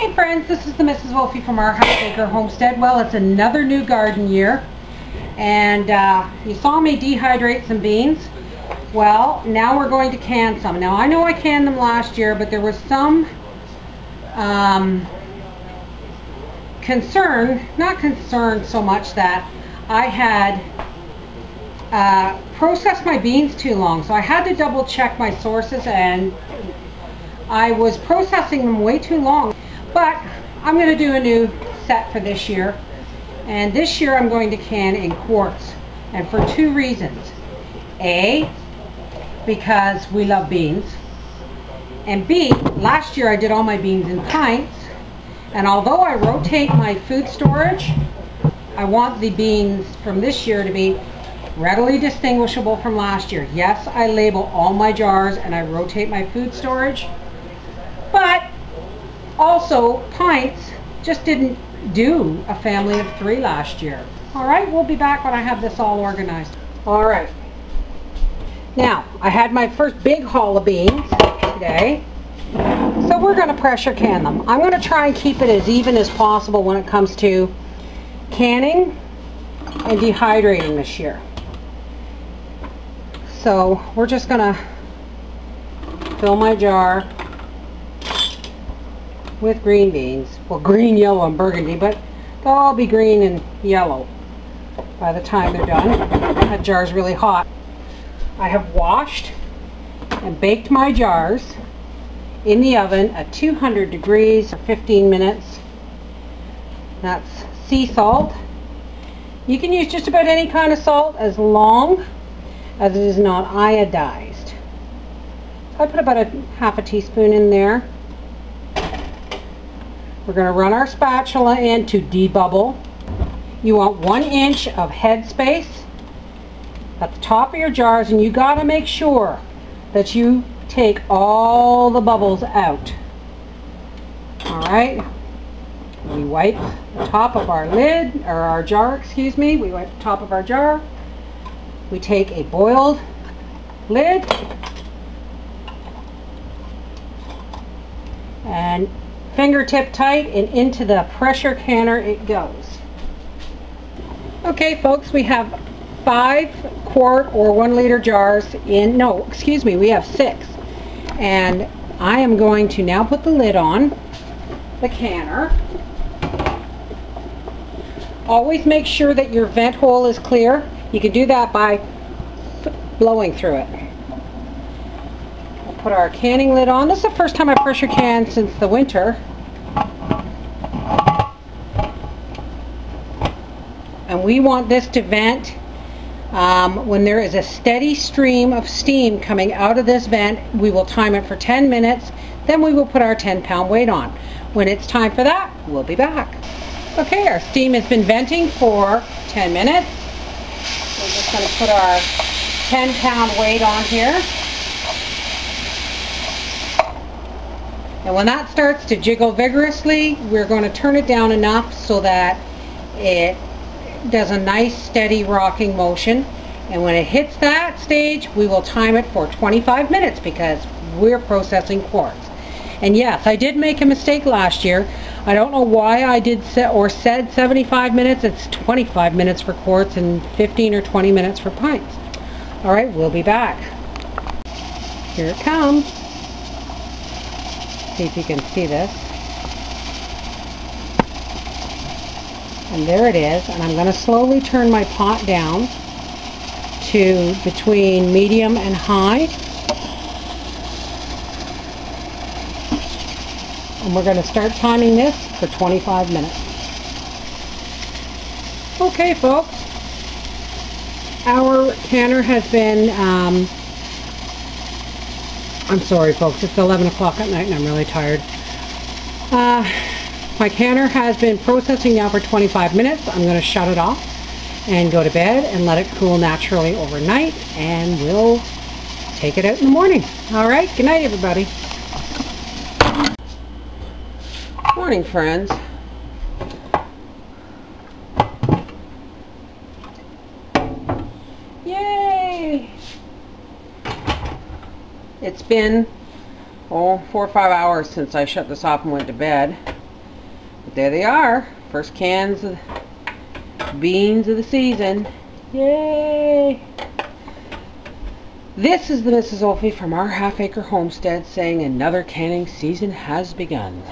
Hey friends, this is the Mrs. Wolfie from our Half Acre Homestead. Well, it's another new garden year, and you saw me dehydrate some beans. Well, now we're going to can some. Now I know I canned them last year, but there was some concern, not concern so much that I had processed my beans too long, so I had to double check my sources, and I was processing them way too long. But I'm going to do a new set for this year, and this year I'm going to can in quarts, and for two reasons. A, because we love beans, and B, last year I did all my beans in pints, and although I rotate my food storage, I want the beans from this year to be readily distinguishable from last year. Yes, I label all my jars and I rotate my food storage, but also pints just didn't do a family of 3 last year. Alright, we'll be back when I have this all organized. Alright, now I had my first big haul of beans today, so we're going to pressure can them. I'm going to try and keep it as even as possible when it comes to canning and dehydrating this year. So we're just going to fill my jar with green beans. Well, green, yellow, and burgundy, but they'll all be green and yellow by the time they're done. That jar's really hot. I have washed and baked my jars in the oven at 200 degrees for 15 minutes. That's sea salt. You can use just about any kind of salt as long as it is not iodized. So I put about a half a teaspoon in there. We're going to run our spatula in to debubble. You want 1 inch of head space at the top of your jars, and you got to make sure that you take all the bubbles out. Alright, we wipe the top of our lid, or our jar, excuse me. We wipe the top of our jar. We take a boiled lid and fingertip tight, and into the pressure canner it goes. Okay folks, we have 5 quart or 1 liter jars in, no, excuse me, we have 6. And I am going to now put the lid on the canner. Always make sure that your vent hole is clear. You can do that by blowing through it. We'll put our canning lid on. This is the first time I pressure canned since the winter. And we want this to vent when there is a steady stream of steam coming out of this vent. We will time it for 10 minutes. Then we will put our 10-pound weight on. When it's time for that, we'll be back. Okay, our steam has been venting for 10 minutes. We're just going to put our 10-pound weight on here. And when that starts to jiggle vigorously, we're going to turn it down enough so that it does a nice steady rocking motion. And when it hits that stage, we will time it for 25 minutes because we're processing quarts. And yes, I did make a mistake last year. I don't know why I did said 75 minutes. It's 25 minutes for quarts and 15 or 20 minutes for pints. Alright, we'll be back. Here it comes. See if you can see this. And there it is. And I'm going to slowly turn my pot down to between medium and high. And we're going to start timing this for 25 minutes. Okay folks, our canner has been, I'm sorry folks, it's 11 o'clock at night and I'm really tired. My canner has been processing now for 25 minutes. I'm going to shut it off and go to bed and let it cool naturally overnight, and we'll take it out in the morning. Alright, good night everybody. Morning friends. Yay! It's been 4 or 5 hours since I shut this off and went to bed. But there they are. First cans of beans of the season. Yay! This is the Mrs. Olfie from our half-acre homestead saying another canning season has begun.